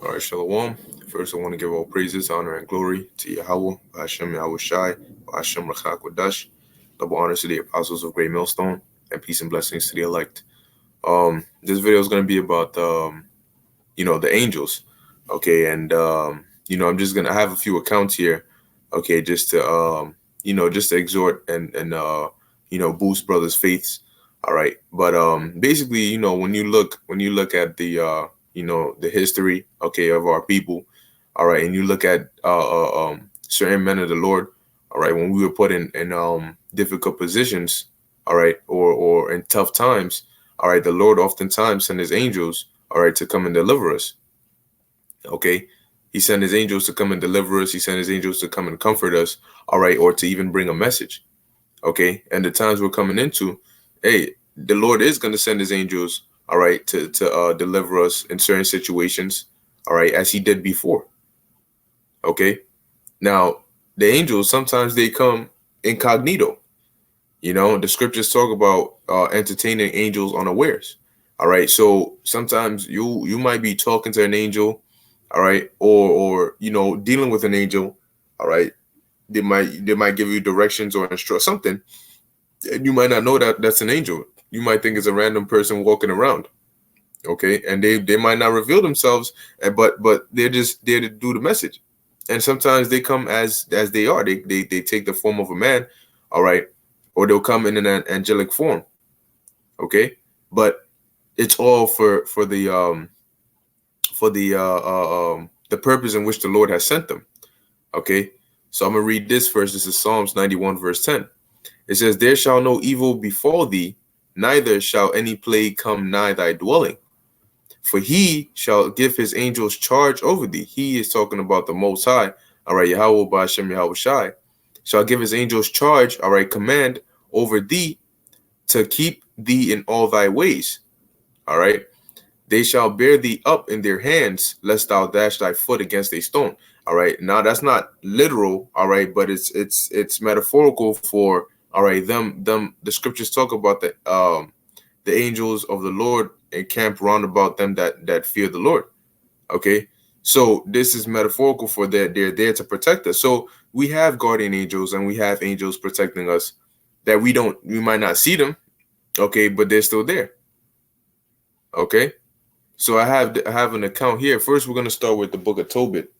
All right, Shalom. First, I want to give all praises, honor, and glory to Yahweh, Hashem Yahweh Shai, Hashem Rachak Wadash. Double honors to the apostles of Great Millstone, and peace and blessings to the elect. This video is going to be about, the angels. Okay, and I'm just gonna have a few accounts here. Okay, just to just to exhort and boost brothers' faiths. All right, but basically, when you look at the history, okay, of our people, all right, and you look at certain men of the Lord, all right, when we were put in difficult positions, all right, or in tough times, all right, the Lord oftentimes sent His angels, all right, to come and deliver us. Okay, He sent His angels to come and deliver us. He sent His angels to come and comfort us, all right, or to even bring a message. Okay, and the times we're coming into, hey, the Lord is going to send His angels, all right, to deliver us in certain situations, all right, as He did before. Okay, now the angels, sometimes they come incognito. The scriptures talk about entertaining angels unawares. All right, so sometimes you might be talking to an angel, all right, or dealing with an angel, all right. They might give you directions or instruct something, and you might not know that that's an angel. You might think it's a random person walking around, okay, and they might not reveal themselves, but they're just there to do the message. And sometimes they come as they are. They take the form of a man, all right, or they'll come in an angelic form, okay. But it's all for the purpose in which the Lord has sent them, okay. So I'm going to read this verse. This is Psalms 91, verse 10. It says, "There shall no evil befall thee, neither shall any plague come nigh thy dwelling. For He shall give His angels charge over thee." He is talking about the Most High, all right, Yahweh Ba'ashem Yahweh Shai. "Shall give His angels charge," all right, command over thee, "to keep thee in all thy ways." All right. "They shall bear thee up in their hands, lest thou dash thy foot against a stone." All right. Now that's not literal, all right, but it's metaphorical for, all right, them the scriptures talk about the angels of the Lord encamp round about them that fear the Lord. Okay. So this is metaphorical for that they're there to protect us. So we have guardian angels and we have angels protecting us that we might not see them, okay, but they're still there. Okay. So I have an account here. First, we're going to start with the book of Tobit.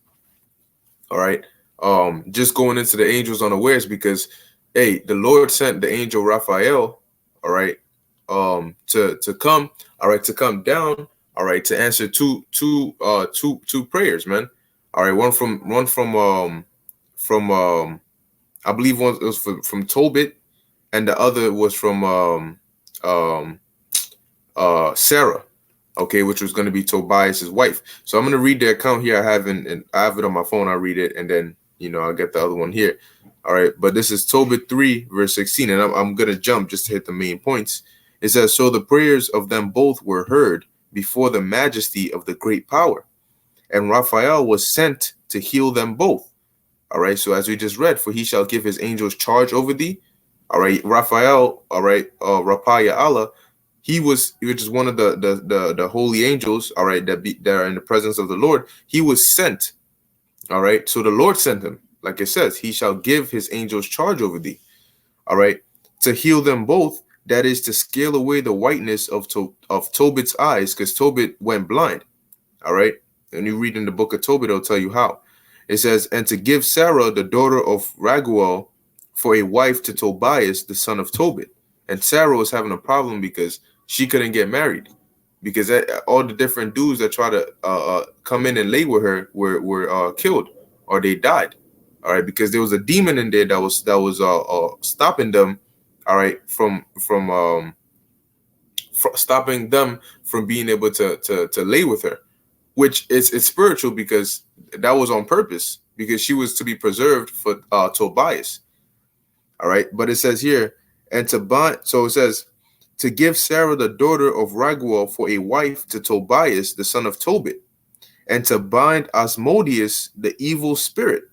All right. Just going into the angels unawares because, hey, the Lord sent the angel Raphael, all right, to come, all right, to come down, all right, to answer two prayers, man. All right, one from I believe one was from Tobit, and the other was from Sarah. Okay, which was going to be Tobias's wife. So I'm going to read the account here. I have it on my phone. I'll read it, and then I'll get the other one here. All right, but this is Tobit 3 verse 16, and I'm going to jump just to hit the main points. It says, "So the prayers of them both were heard before the majesty of the great power, and Raphael was sent to heal them both." All right, so as we just read, "For He shall give His angels charge over thee." All right, Raphael, all right, Rapaya Allah, which is one of the holy angels, all right, that are in the presence of the Lord. He was sent, all right. So the Lord sent him, like it says, "He shall give His angels charge over thee," all right, "to heal them both." That is to scale away the whiteness of Tobit's eyes, because Tobit went blind, all right. And you read in the book of Tobit, it'll tell you how. It says, "And to give Sarah, the daughter of Raguel, for a wife to Tobias, the son of Tobit." And Sarah was having a problem because she couldn't get married, because all the different dudes that try to come in and lay with her were killed or they died. All right, because there was a demon in there that was stopping them. All right, from stopping them from being able to lay with her, which it's spiritual, because that was on purpose, because she was to be preserved for Tobias. All right, but it says here, and to bind. So it says, "To give Sarah, the daughter of Raguel, for a wife to Tobias, the son of Tobit, and to bind Asmodeus, the evil spirit,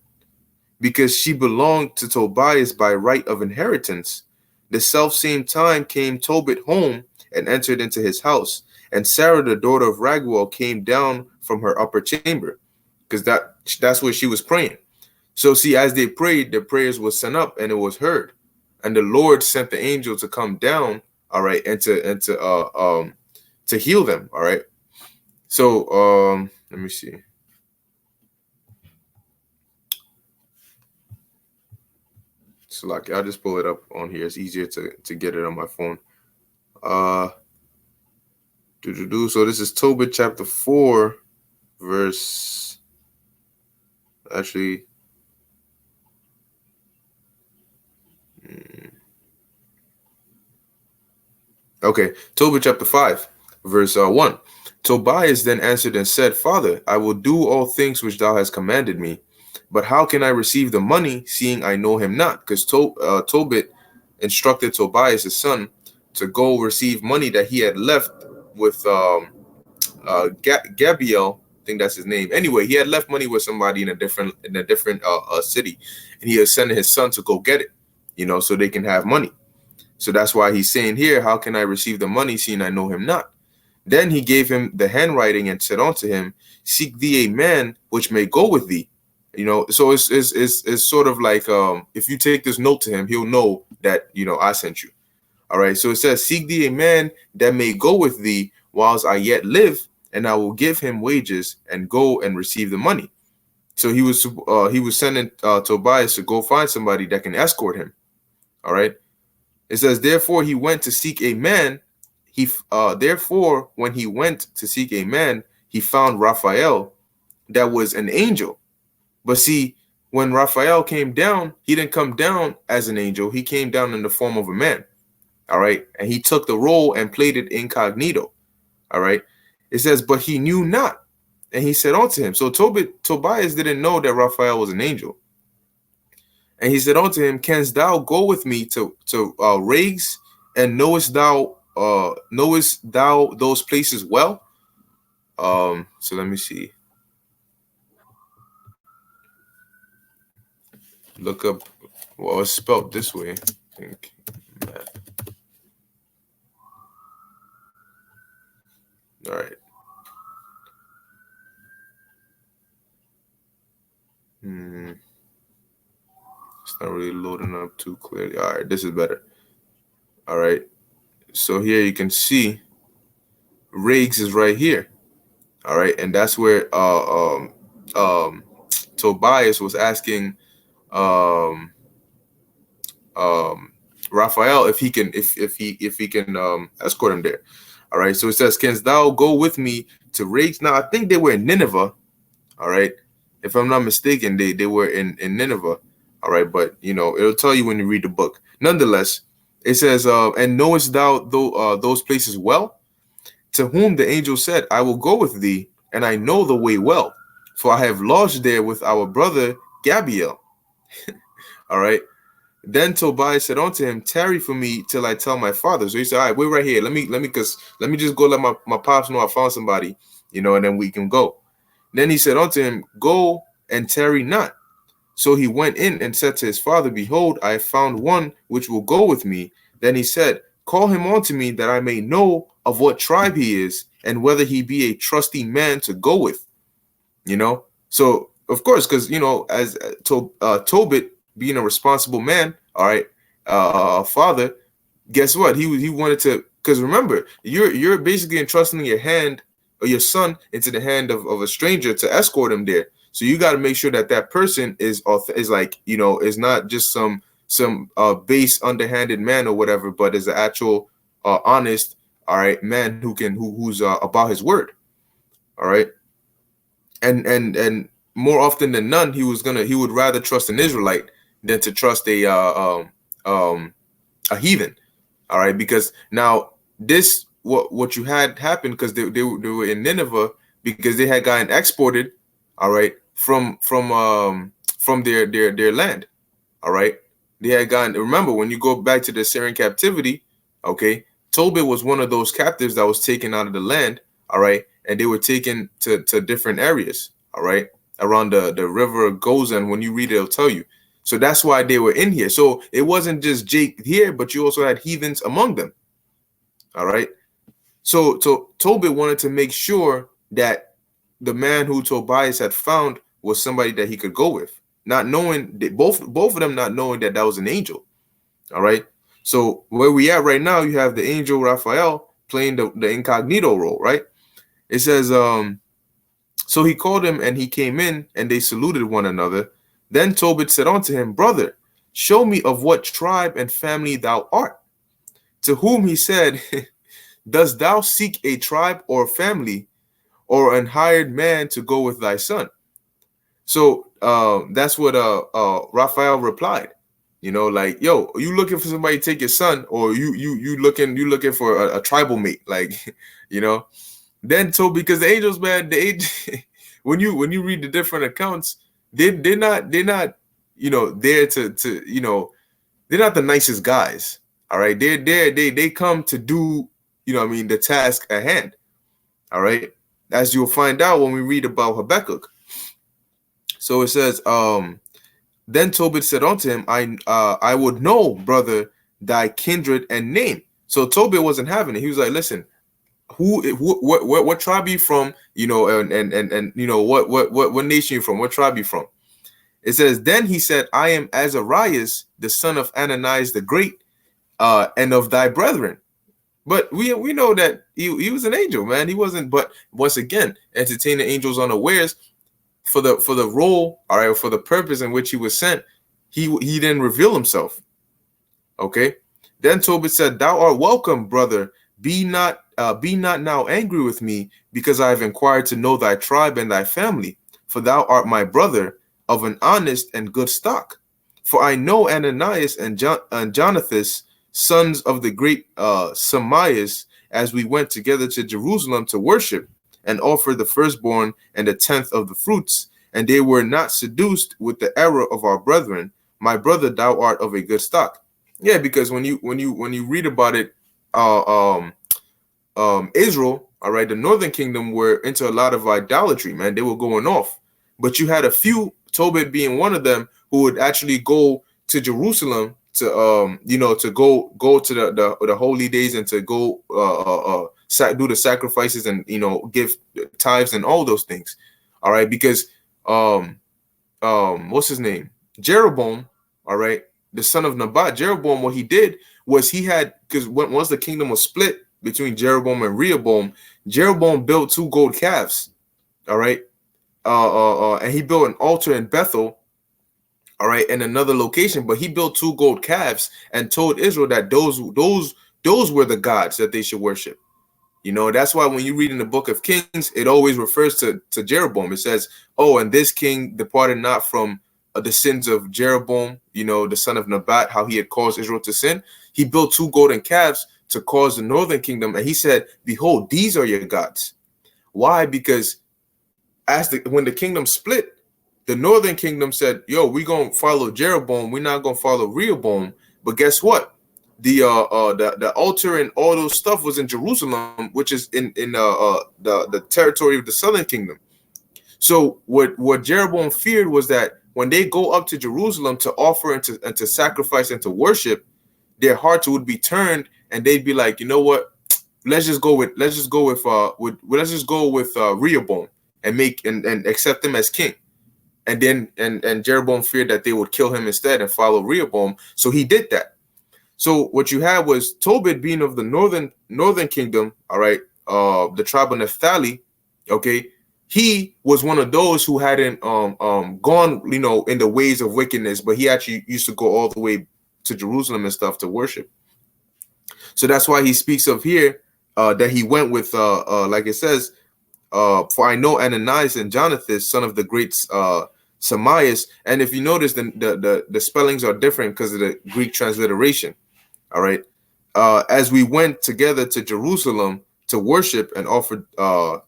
because she belonged to Tobias by right of inheritance. The selfsame time came Tobit home and entered into his house, and Sarah, the daughter of Raguel, came down from her upper chamber, because that's where she was praying. So see, as they prayed, their prayers was sent up and it was heard. And the Lord sent the angel to come down, all right, and to heal them, all right. So let me see. So like I'll just pull it up on here. It's easier to get it on my phone. So this is Tobit chapter 4, verse actually. Okay, Tobit chapter 5, verse 1. Tobias then answered and said, Father, I will do all things which thou hast commanded me, but how can I receive the money, seeing I know him not? Because Tobit instructed Tobias his son to go receive money that he had left with Gabriel. I think that's his name. Anyway, he had left money with somebody in a different city, and he was sending his son to go get it, so they can have money. So that's why he's saying here, how can I receive the money, seeing I know him not? Then he gave him the handwriting and said unto him, seek thee a man which may go with thee. So it's sort of like if you take this note to him, he'll know that I sent you. All right. So it says, seek thee a man that may go with thee whilst I yet live, and I will give him wages and go and receive the money. So he was sending Tobias to go find somebody that can escort him. All right. It says, therefore he went to seek a man. Therefore, when he went to seek a man, he found Raphael, that was an angel. But see, when Raphael came down, he didn't come down as an angel. He came down in the form of a man. All right. And he took the role and played it incognito. All right. It says, but he knew not. And he said unto him, so Tobias didn't know that Raphael was an angel. And he said unto him, canst thou go with me to Rages, and knowest thou those places well? So let me see. Look up. Well, it's spelled this way, I think. All right. It's not really loading up too clearly. All right, this is better. All right. So here you can see Rages is right here. All right, and that's where Tobias was asking Raphael if he can escort him there. All right, so it says, canst thou go with me to Rages? Now I think they were in Nineveh. All right, if I'm not mistaken, they were in Nineveh. All right, but it'll tell you when you read the book. Nonetheless, it says, and knowest thou those places well? To whom the angel said, I will go with thee, and I know the way well, for I have lodged there with our brother Gabriel. All right. Then Tobias said unto him, tarry for me till I tell my father. So he said, all right, we're right here. Let me just go let my pops know I found somebody, and then we can go. Then he said unto him, go and tarry not. So he went in and said to his father, behold, I have found one which will go with me. Then he said, call him unto me, that I may know of what tribe he is, and whether he be a trusty man to go with. So of course, because as Tobit being a responsible man, all right, father, guess what? He wanted to, because remember, you're basically entrusting your hand or your son into the hand of a stranger to escort him there. So you got to make sure that person is like, is not just some base underhanded man or whatever, but is an actual honest, all right, man who's about his word. All right. And more often than none, he would rather trust an Israelite than to trust a heathen. All right. Because now this, what you had happened, because they were in Nineveh, because they had gotten exported, all right, from their land. All right. They had gotten, remember, when you go back to the Syrian captivity, okay, Tobit was one of those captives that was taken out of the land, all right, and they were taken to different areas, all right, around the river Gozan. When you read it, it'll tell you. So that's why they were in here. So it wasn't just Jake here, but you also had heathens among them, all right. So Tobit wanted to make sure that the man who Tobias had found was somebody that he could go with, not knowing that both of them not knowing that that was an angel. All right. So where we at right now, you have the angel Raphael playing the incognito role, right? It says, so he called him, and he came in, and they saluted one another. Then Tobit said unto him, Brother, show me of what tribe and family thou art. To whom he said, Dost thou seek a tribe or family, or an hired man to go with thy son? So that's what Raphael replied. You know, like, yo, are you looking for somebody to take your son, or you looking for a tribal mate? Like, you know. Then told, because the angels, man, when you read the different accounts, they're not there to they're not the nicest guys. All right, they come to do the task at hand. All right, as you'll find out when we read about Habakkuk. So it says, then Tobit said unto him, I would know, brother, thy kindred and name. So Tobit wasn't having it. He was like, listen, what tribe you from, and what nation you from, what tribe you from. It says, then he said, I am Azarias, the son of Ananias the great, and of thy brethren. But we know that he was an angel, man. He wasn't, but once again, entertaining angels unawares for the role, all right, for the purpose in which he was sent. He didn't reveal himself. Okay. Then Tobit said, thou art welcome, brother. Be not now angry with me, because I have inquired to know thy tribe and thy family, for thou art my brother, of an honest and good stock. For I know Ananias and Jonathan, sons of the great Samias, as we went together to Jerusalem to worship and offer the firstborn and the tenth of the fruits, and they were not seduced with the error of our brethren. My brother, thou art of a good stock. Yeah, because when you read about it, Israel, all right, the northern kingdom were into a lot of idolatry, man. They were going off, but you had a few, Tobit being one of them, who would actually go to Jerusalem to to go to the holy days, and to go do the sacrifices, and give tithes and all those things. All right, because what's his name, Jeroboam, all right, the son of Nebat, Jeroboam, what he did was he had, because once the kingdom was split between Jeroboam and Rehoboam, Jeroboam built 2 gold calves, all right, and he built an altar in Bethel, all right, in another location, but he built 2 gold calves and told Israel that those were the gods that they should worship. That's why when you read in the book of Kings, it always refers to Jeroboam. It says, oh, and this king departed not from the sins of Jeroboam, the son of Nebat, how he had caused Israel to sin. He built 2 golden calves to cause the northern kingdom. And he said, behold, these are your gods. Why? Because when the kingdom split, the northern kingdom said, yo, we're going to follow Jeroboam. We're not going to follow Rehoboam. But guess what? The altar and all those stuff was in Jerusalem, which is in the territory of the southern kingdom. So what Jeroboam feared was that when they go up to Jerusalem to offer and to sacrifice and to worship, their hearts would be turned, and they'd be like, you know what? Let's just go with Rehoboam and accept him as king. And then and Jeroboam feared that they would kill him instead and follow Rehoboam. So he did that. So what you had was Tobit being of the northern kingdom, all right, the tribe of Naphtali, okay. He was one of those who hadn't gone, in the ways of wickedness, but he actually used to go all the way to Jerusalem and stuff to worship. So that's why he speaks of here that he went with, like it says, for I know Ananias and Jonathan, son of the great Samias. And if you notice, the spellings are different because of the Greek transliteration. All right. As we went together to Jerusalem to worship and offered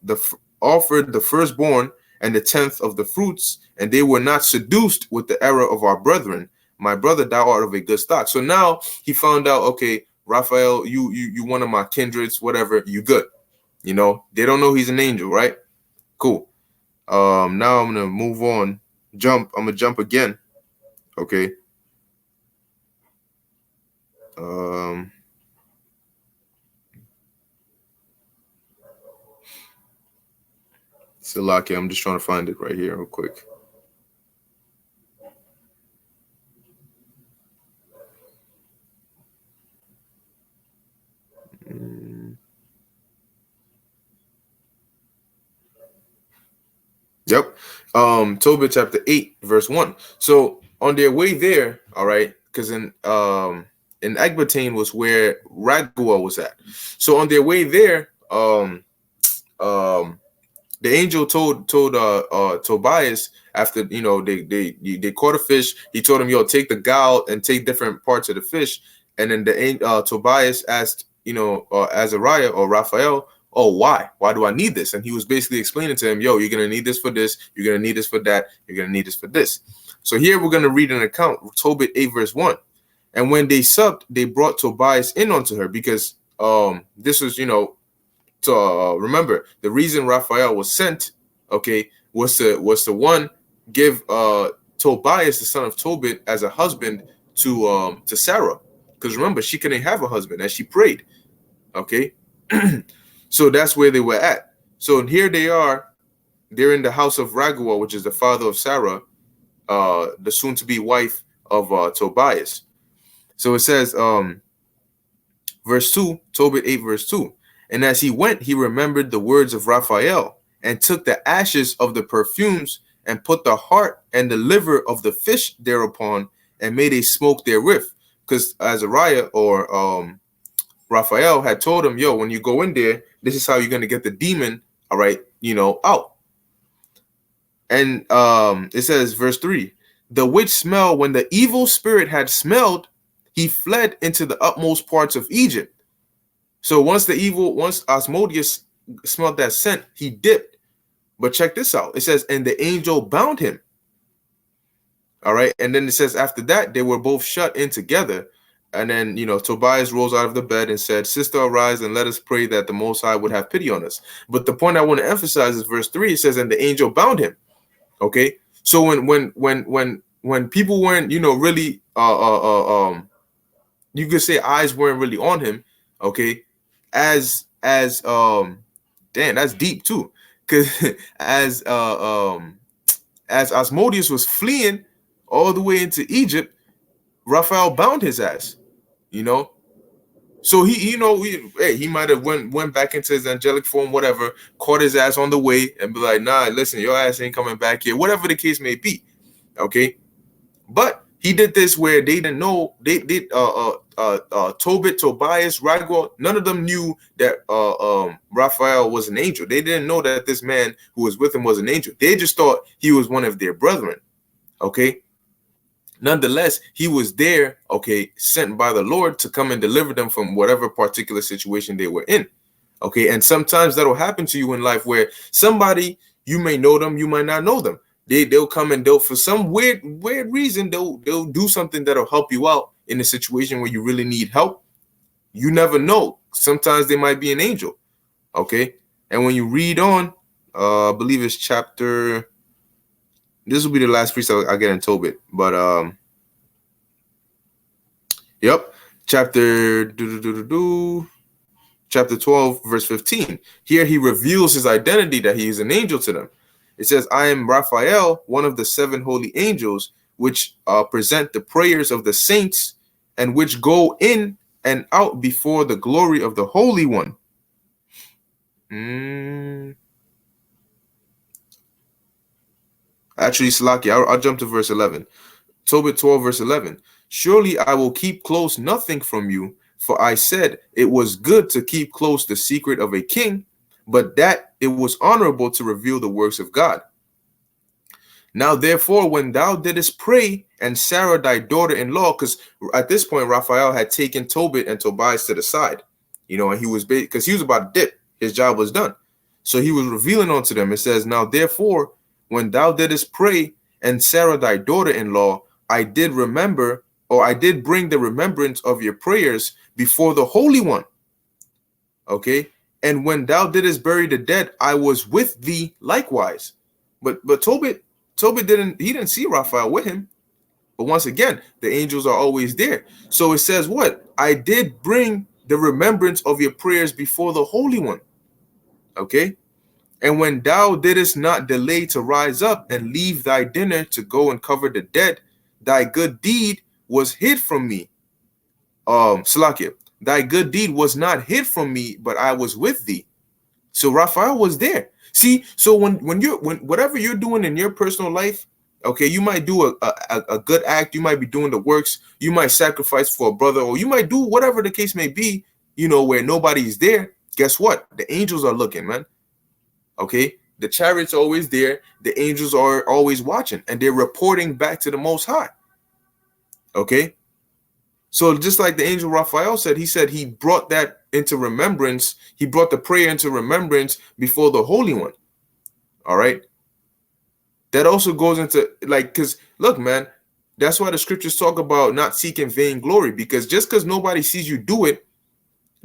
the firstborn and the tenth of the fruits, and they were not seduced with the error of our brethren. My brother, thou art of a good stock. So now he found out, okay, Raphael, you one of my kindreds, whatever, you good. They don't know he's an angel, right? Cool. Now I'm gonna move on. I'm gonna jump again. Okay. Salaki, I'm just trying to find it right here real quick. Yep. Tobit chapter 8, verse 1. So on their way there, all right, because in Ecbatane was where Raguel was at. So on their way there, the angel told Tobias after they caught a fish. He told him, "Yo, take the gall and take different parts of the fish." And then Tobias asked, Azariah or Raphael, "Oh, why? Why do I need this?" And he was basically explaining to him, "Yo, you're gonna need this for this. You're gonna need this for that. You're gonna need this for this." So here we're gonna read an account, Tobit 8 verse 1. And when they supped, they brought Tobias in unto her because this was to remember the reason Raphael was sent, okay, was to one give Tobias the son of Tobit as a husband to Sarah, because remember she couldn't have a husband as she prayed, okay. So that's where they were at. So here they are, they're in the house of Raguel, which is the father of Sarah, the soon-to-be wife of Tobias. So it says, verse 2, Tobit 8 verse 2. And as he went, he remembered the words of Raphael and took the ashes of the perfumes and put the heart and the liver of the fish thereupon and made a smoke therewith. Because Azariah or Raphael had told him, "Yo, when you go in there, this is how you're going to get the demon, all right, out." And it says, verse 3, the which smell, when the evil spirit had smelled, he fled into the utmost parts of Egypt. So once Asmodeus smelled that scent, he dipped. But check this out. It says, and the angel bound him. All right. And then it says after that, they were both shut in together. And then, Tobias rose out of the bed and said, "Sister, arise and let us pray that the Most High would have pity on us." But the point I want to emphasize is verse 3. It says, and the angel bound him. Okay. So when people weren't, really, you could say eyes weren't really on him. Okay. As damn, that's deep too, because as Asmodeus was fleeing all the way into Egypt, Raphael bound his ass, so he might have went back into his angelic form, whatever, caught his ass on the way and be like, "Nah, listen, your ass ain't coming back here," whatever the case may be. Okay, but he did this where they didn't know. They did Tobit, Tobias, Raguel, none of them knew that Raphael was an angel. They didn't know that this man who was with him was an angel. They just thought he was one of their brethren. Okay. Nonetheless, he was there, okay, sent by the Lord to come and deliver them from whatever particular situation they were in. Okay. And sometimes that'll happen to you in life where somebody, you may know them, you might not know them. They'll come and for some weird reason, they'll do something that'll help you out in a situation where you really need help. You never know. Sometimes they might be an angel. Okay. And when you read on, I believe it's chapter, this will be the last piece I get in Tobit, but yep, chapter 12 verse 15. Here he reveals his identity, that he is an angel to them. It says, "I am Raphael, one of the 7 holy angels, which present the prayers of the saints and which go in and out before the glory of the Holy One." Actually, Salaki, I'll jump to verse 11. Tobit 12 verse 11. "Surely I will keep close nothing from you, for I said it was good to keep close the secret of a king, but that it was honorable to reveal the works of God. Now, therefore, when thou didst pray, and Sarah thy daughter-in-law," because at this point, Raphael had taken Tobit and Tobias to the side, and he was, because he was about to dip, his job was done. So he was revealing unto them. It says, "Now, therefore, when thou didst pray, and Sarah thy daughter-in-law, I did remember, or I did bring the remembrance of your prayers before the Holy One." Okay. "And when thou didst bury the dead, I was with thee likewise." But Tobit didn't see Raphael with him. But once again, the angels are always there. So it says what? "I did bring the remembrance of your prayers before the Holy One." Okay. And when thou didst not delay to rise up and leave thy dinner to go and cover the dead, thy good deed was hid from me. Salakia, thy good deed was not hid from me, but I was with thee. So Raphael was there. See, so when whatever you're doing in your personal life, okay, you might do a good act, you might be doing the works, you might sacrifice for a brother, or you might do whatever the case may be, where nobody's there. Guess what? The angels are looking, man. Okay, the chariots are always there, the angels are always watching, and they're reporting back to the Most High. Okay, so just like the angel Raphael said, he brought that into remembrance. He brought the prayer into remembrance before the Holy One. All right. That also goes into because look, man, that's why the scriptures talk about not seeking vain glory, because just because nobody sees you do it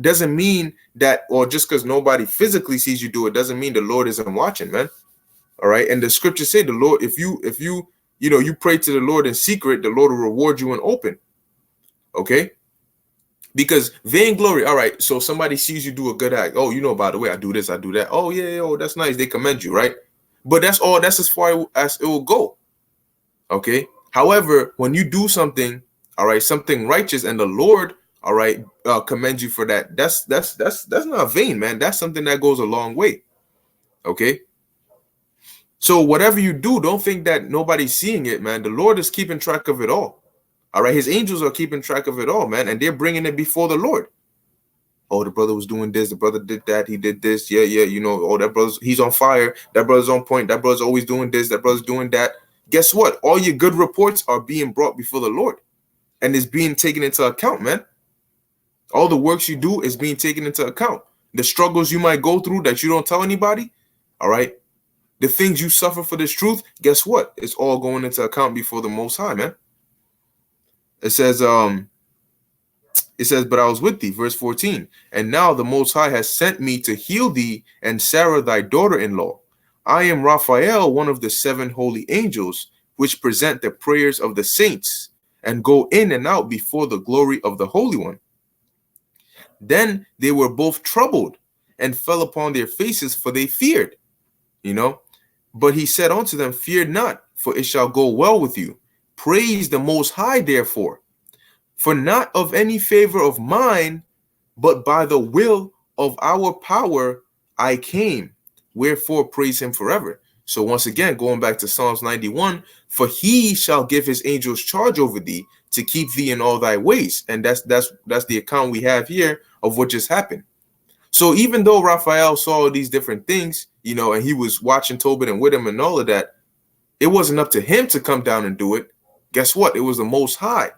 doesn't mean that, or just because nobody physically sees you do it doesn't mean the Lord isn't watching, man. All right. And the scriptures say the Lord, if you you pray to the Lord in secret, the Lord will reward you in open. Okay. Because vainglory, all right, so somebody sees you do a good act. Oh, by the way, I do this, I do that. Oh, yeah, oh, that's nice. They commend you, right? But that's as far as it will go. Okay. However, when you do something, all right, something righteous, and the Lord, all right, commends you for that, that's not vain, man. That's something that goes a long way. Okay. So whatever you do, don't think that nobody's seeing it, man. The Lord is keeping track of it all. All right, his angels are keeping track of it all, man, and they're bringing it before the Lord. Oh, the brother was doing this, the brother did that, he did this, yeah, oh, that brother's, he's on fire, that brother's on point, that brother's always doing this, that brother's doing that. Guess what? All your good reports are being brought before the Lord, and it's being taken into account, man. All the works you do is being taken into account. The struggles you might go through that you don't tell anybody, all right, the things you suffer for this truth, guess what? It's all going into account before the Most High, man. It says, but I was with thee, verse 14. And now the Most High has sent me to heal thee and Sarah thy daughter-in-law. I am Raphael, one of the 7 holy angels, which present the prayers of the saints and go in and out before the glory of the Holy One. Then they were both troubled and fell upon their faces, for they feared, But he said unto them, fear not, for it shall go well with you. Praise the Most High, therefore, for not of any favor of mine, but by the will of our power I came. Wherefore praise him forever. So once again, going back to Psalms 91, for he shall give his angels charge over thee to keep thee in all thy ways. And that's the account we have here of what just happened. So even though Raphael saw all these different things, and he was watching Tobit and with him and all of that, it wasn't up to him to come down and do it. Guess what? It was the Most High.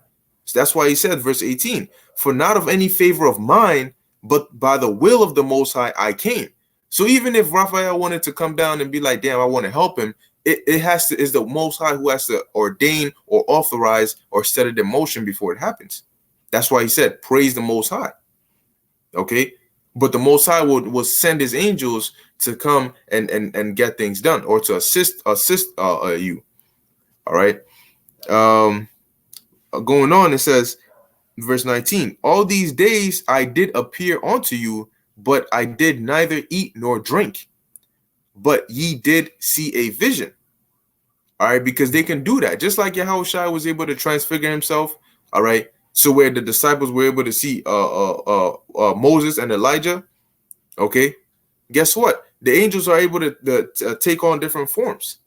So that's why he said, verse 18, for not of any favor of mine, but by the will of the Most High I came. So even if Raphael wanted to come down and be like, damn, I want to help him, is the Most High who has to ordain or authorize or set it in motion before it happens. That's why he said, praise the Most High. Okay. But the Most High will send his angels to come and get things done, or to assist you. All right. Going on, it says, verse 19, all these days I did appear unto you, but I did neither eat nor drink, but ye did see a vision. All right, because they can do that. Just like Yahushua was able to transfigure himself. All right. So where the disciples were able to see Moses and Elijah, okay, guess what? The angels are able to take on different forms.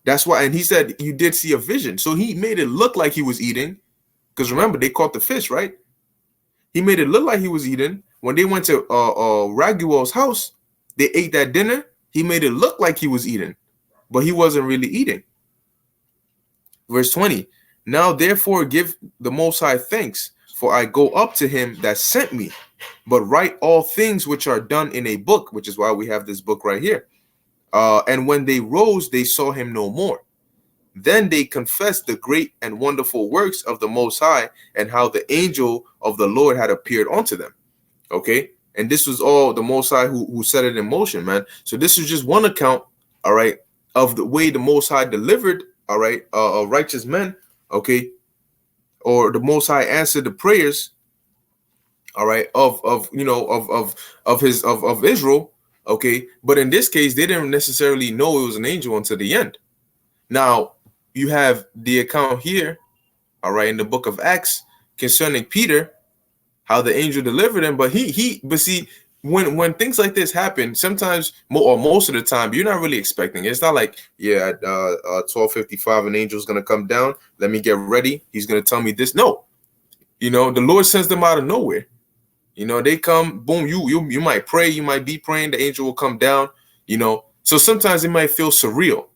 That's why, and he said you did see a vision. So he made it look like he was eating, because remember, they caught the fish, right? He made it look like he was eating. When they went to Raguel's house, they ate that dinner. He made it look like he was eating, but he wasn't really eating. Verse 20, now therefore give the Most High thanks, for I go up to him that sent me, but write all things which are done in a book, which is why we have this book right here. And when they rose, they saw him no more. Then they confessed the great and wonderful works of the Most High, and how the angel of the Lord had appeared unto them. Okay. And this was all the Most High who set it in motion, man. So this is just one account, all right, of the way the Most High delivered, all right, righteous men, okay, or the Most High answered the prayers, all right, of Israel, Okay, but in this case, they didn't necessarily know it was an angel until the end. Now, you have the account here, all right, in the book of Acts concerning Peter, how the angel delivered him. But but see, when things like this happen, sometimes or most of the time, you're not really expecting it. It's not like, yeah, at 12:55, an angel's gonna come down. Let me get ready. He's gonna tell me this. No, the Lord sends them out of nowhere. They come, boom. You might pray, you might be praying, the angel will come down. So sometimes it might feel surreal.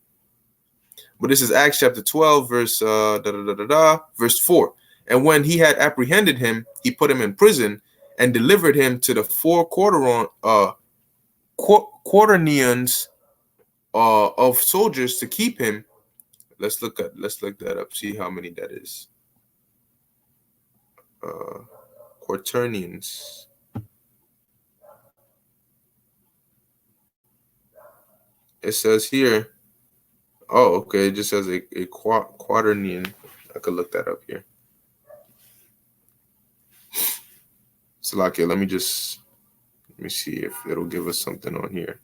But this is Acts chapter 12, verse 4. And when he had apprehended him, he put him in prison and delivered him to the four quaternions of soldiers to keep him. Let's look that up, see how many that is. Quaternions. It says here. Oh, okay. It just says a quaternion. I could look that up here. Salakia, let me see if it'll give us something on here.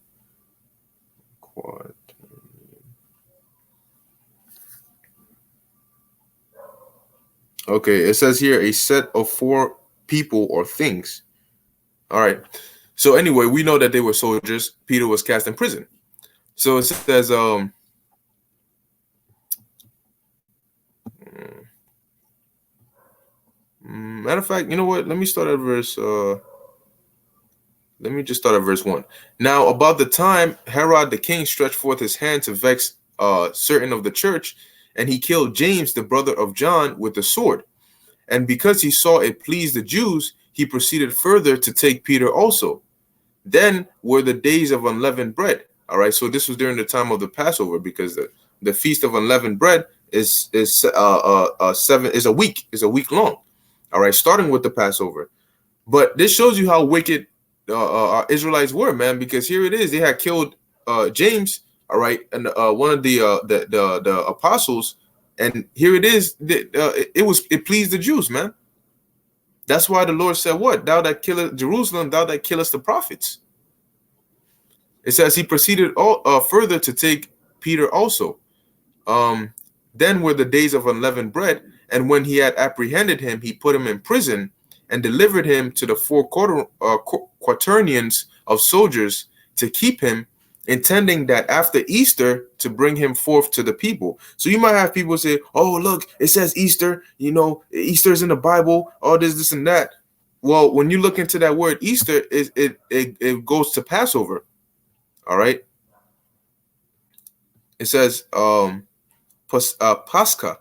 Okay, it says here a set of four people or things. All right. So anyway, we know that they were soldiers. Peter was cast in prison. So it says, matter of fact, you know what? Let me start at verse. Let me just start at verse 1. Now, about the time Herod the king stretched forth his hand to vex certain of the church, and he killed James, the brother of John, with the sword. And because he saw it pleased the Jews, he proceeded further to take Peter also. Then were the days of unleavened bread. All right, so this was during the time of the Passover, because the feast of unleavened bread is a week long. All right, starting with the Passover. But this shows you how wicked our Israelites were, man, because here it is. They had killed James, all right, and one of the apostles, and here it is. It pleased the Jews, man. That's why the Lord said, "What? Thou that killest Jerusalem, thou that killest the prophets." It says he proceeded further to take Peter also. Then were the days of unleavened bread, and when he had apprehended him, he put him in prison and delivered him to the four quaternions of soldiers to keep him, intending that after Easter to bring him forth to the people. So you might have people say, "Oh, look, it says Easter. Easter is in the Bible. All this and that." Well, when you look into that word Easter, it goes to Passover. All right. It says Pascha.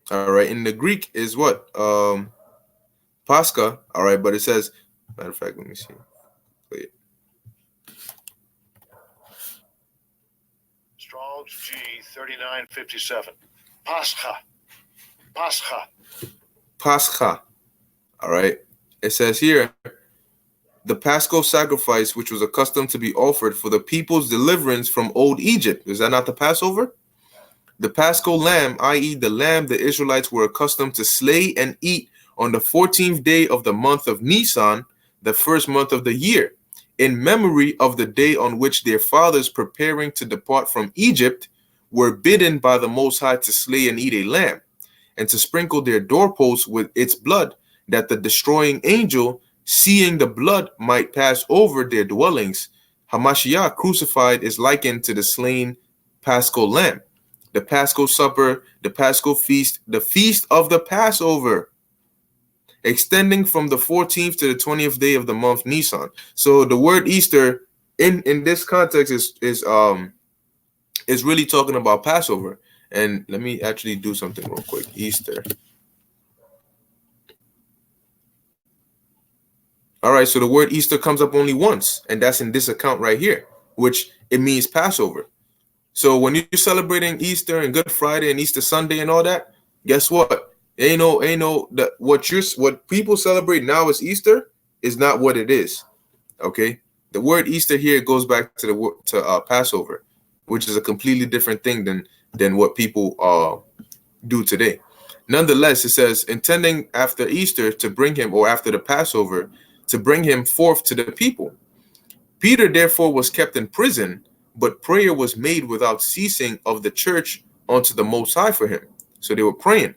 All right. In the Greek is what? Pascha. All right. But it says, matter of fact, let me see. Play it. Strong's G 3957. Pascha. Pascha. Pascha. All right. It says here, the Paschal sacrifice, which was accustomed to be offered for the people's deliverance from old Egypt. Is that not the Passover? The Paschal lamb, i.e. the lamb the Israelites were accustomed to slay and eat on the 14th day of the month of Nisan, the first month of the year, in memory of the day on which their fathers, preparing to depart from Egypt, were bidden by the Most High to slay and eat a lamb, and to sprinkle their doorposts with its blood, that the destroying angel, seeing the blood, might pass over their dwellings. Hamashiach crucified is likened to the slain Paschal lamb, the Paschal supper, the Paschal feast, the feast of the Passover, extending from the 14th to the 20th day of the month Nisan. So the word Easter in this context is really talking about Passover. And let me actually do something real quick. Easter. All right, so the word Easter comes up only once, and that's in this account right here, which it means Passover. So when you're celebrating Easter and Good Friday and Easter Sunday and all that, guess what? Ain't no that what people celebrate now as Easter is not what it is. Okay, the word Easter here goes back to Passover, which is a completely different thing than what people do today. Nonetheless, it says intending after Easter to bring him, or after the Passover, to bring him forth to the people. Peter therefore was kept in prison, but prayer was made without ceasing of the church unto the Most High for him. So they were praying.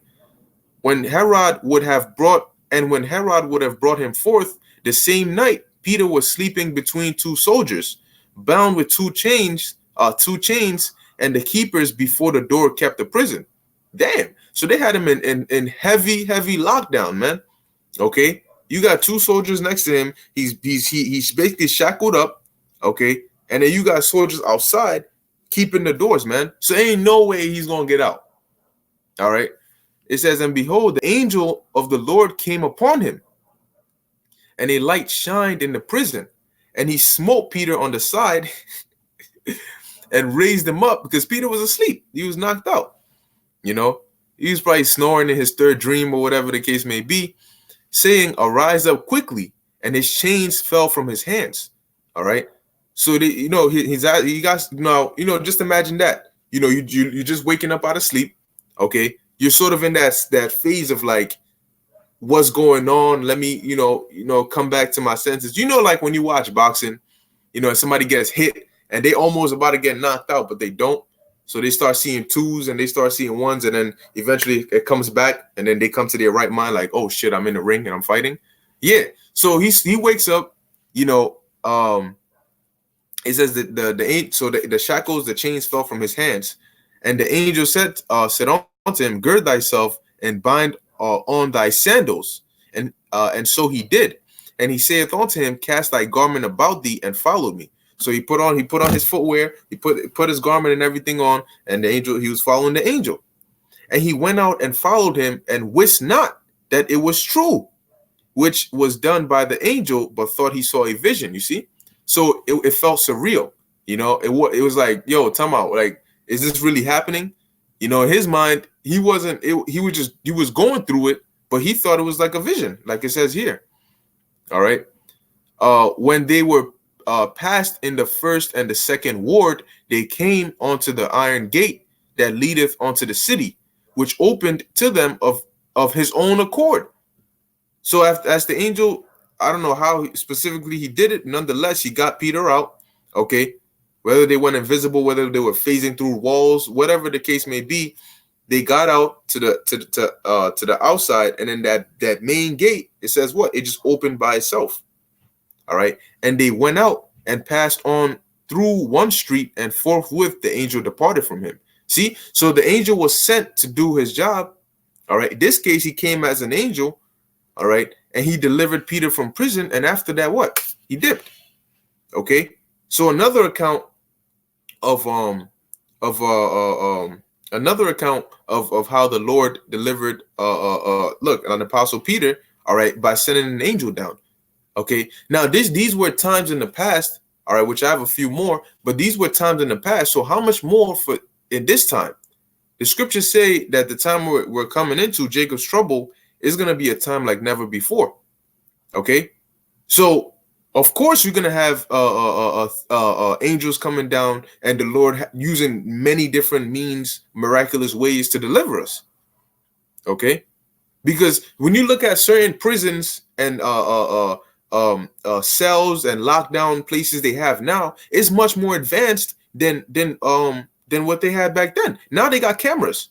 When Herod would have brought him forth the same night, Peter was sleeping between two soldiers, bound with two chains, and the keepers before the door kept the prison. Damn. So they had him in heavy lockdown, man. Okay. You got two soldiers next to him. He's basically shackled up. Okay. And then you got soldiers outside keeping the doors, man. So ain't no way he's gonna get out. All right. It says, and behold, the angel of the Lord came upon him, and a light shined in the prison, and he smote Peter on the side and raised him up, because Peter was asleep. He was knocked out. You know, he was probably snoring in his third dream or whatever the case may be, saying, arise up quickly, and his chains fell from his hands. All right. So he got just imagine that. You're just waking up out of sleep. Okay. You're sort of in that phase of like, what's going on? Let me, come back to my senses. Like when you watch boxing, somebody gets hit and they almost about to get knocked out, but they don't. So they start seeing twos and they start seeing ones, and then eventually it comes back, and then they come to their right mind, like, oh shit, I'm in the ring and I'm fighting. Yeah. So he wakes up, it says that the shackles, the chains fell from his hands, and the angel said unto him, gird thyself and bind on thy sandals. And so he did. And he saith unto him, cast thy garment about thee and follow me. So he put on his footwear, he put his garment and everything on, and he was following the angel. And he went out and followed him, and wist not that it was true, which was done by the angel, but thought he saw a vision. You see? So it felt surreal. It was like, yo, time out. Like, is this really happening? In his mind, he was going through it, but he thought it was like a vision, like it says here. All right. When they were passed in the first and the second ward, they came onto the iron gate that leadeth onto the city, which opened to them of his own accord. So as the angel, I don't know how specifically he did it. Nonetheless, he got Peter out. Okay. Whether they went invisible, whether they were phasing through walls, whatever the case may be, they got out to the outside, and then that main gate, it says what? It just opened by itself. All right. And they went out and passed on through one street, and forthwith the angel departed from him. See, so the angel was sent to do his job. All right. In this case, he came as an angel. All right. And he delivered Peter from prison. And after that, what? He dipped. Okay. So another account of how the Lord delivered an apostle Peter, all right, by sending an angel down. Okay. Now these were times in the past, all right, which I have a few more, but these were times in the past. So how much more in this time? The scriptures say that the time we're coming into, Jacob's trouble, is going to be a time like never before. Okay. So of course, you're gonna have angels coming down, and the Lord using many different means, miraculous ways to deliver us. Okay, because when you look at certain prisons and cells and lockdown places they have now, it's much more advanced than what they had back then. Now they got cameras.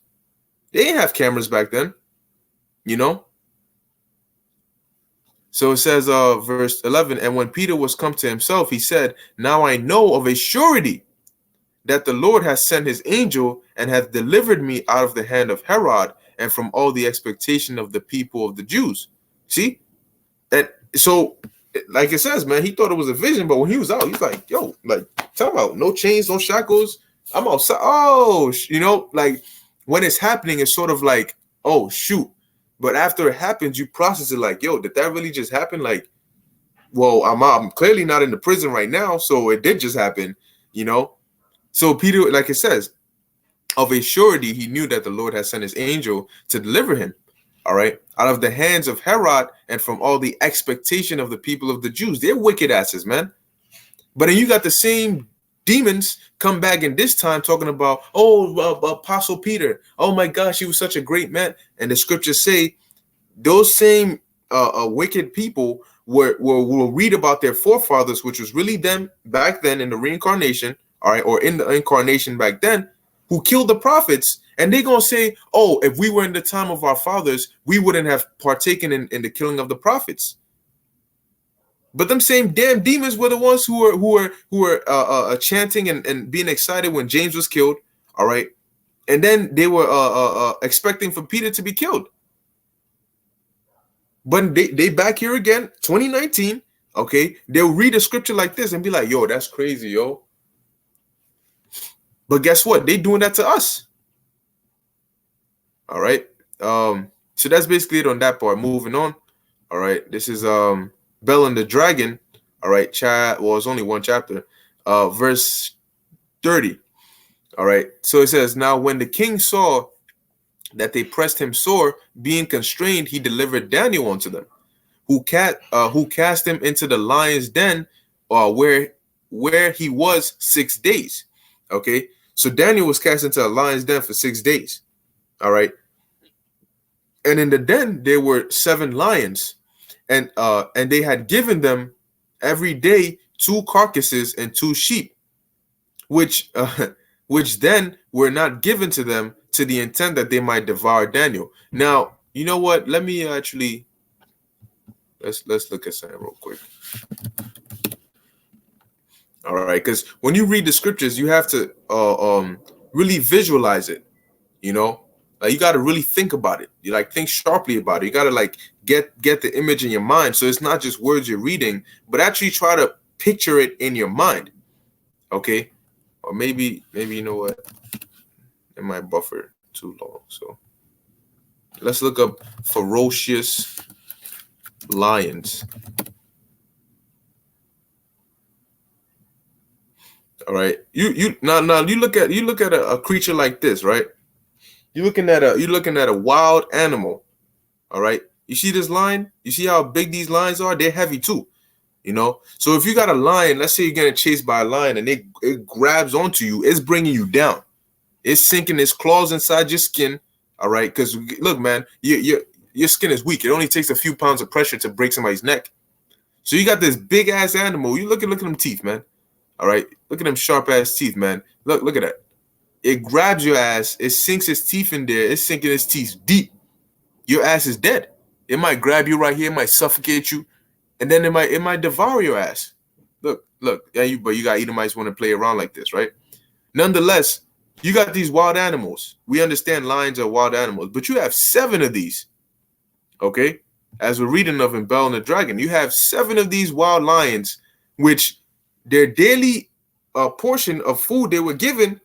They didn't have cameras back then. So it says, verse 11, and when Peter was come to himself, he said, now I know of a surety that the Lord has sent his angel and hath delivered me out of the hand of Herod and from all the expectation of the people of the Jews. See? And so, like it says, man, he thought it was a vision, but when he was out, he's like, yo, like, talk about no chains, no shackles. I'm outside. Oh, like when it's happening, it's sort of like, oh, shoot. But after it happens, you process it like, yo, did that really just happen? Like, well, I'm clearly not in the prison right now, so it did just happen, So Peter, like it says, of a surety, he knew that the Lord had sent his angel to deliver him, all right, out of the hands of Herod and from all the expectation of the people of the Jews. They're wicked asses, man. But then you got the same demons come back in this time talking about, Apostle Peter, oh my gosh, he was such a great man. And the scriptures say those same wicked people will read about their forefathers, which was really them back then in the reincarnation, all right, or in the incarnation back then, who killed the prophets, and they're gonna say, oh, if we were in the time of our fathers, we wouldn't have partaken in the killing of the prophets. But them same damn demons were the ones who were chanting and being excited when James was killed, all right, and then they were expecting for Peter to be killed. But they back here again, 2019. Okay, they'll read a scripture like this and be like, yo, that's crazy, yo. But guess what? They doing that to us. All right. So that's basically it on that part. Moving on. All right. This is Bel and the Dragon. All right. Well, it's only one chapter. Verse 30. All right. So it says, now when the king saw that they pressed him sore, being constrained, he delivered Daniel unto them, who cast him into the lion's den, where he was 6 days. Okay, so Daniel was cast into a lion's den for 6 days. All right, and in the den there were 7 lions, and they had given them every day 2 carcasses and 2 sheep, which then were not given to them, to the intent that they might devour Daniel. Now, you know what? Let me actually let's look at something real quick. All right, because when you read the scriptures, you have to really visualize it. You know, like, you got to really think about it. You think sharply about it. You got to get the image in your mind. So it's not just words you're reading, but actually try to picture it in your mind. Okay, or maybe you know what? It might buffer too long. So let's look up ferocious lions. All right. You look at a creature like this, right? You're looking at a wild animal. All right. You see this lion? You see how big these lions are? They're heavy too. You know, so if you got a lion, let's say you're getting chased by a lion and it grabs onto you, it's bringing you down. It's sinking its claws inside your skin, all right? Because look, man, your skin is weak. It only takes a few pounds of pressure to break somebody's neck. So you got this big ass animal. You look at them teeth, man. All right, look at them sharp ass teeth, man. Look at that. It grabs your ass. It sinks its teeth in there. It's sinking its teeth deep. Your ass is dead. It might grab you right here. It might suffocate you, and then it might devour your ass. Look. Yeah, but you got Edomites want to play around like this, right? Nonetheless, you got these wild animals. We understand lions are wild animals, but you have 7 of these. Okay? As we're reading of in Bel and the Dragon, you have 7 of these wild lions, which their daily portion of food they were given,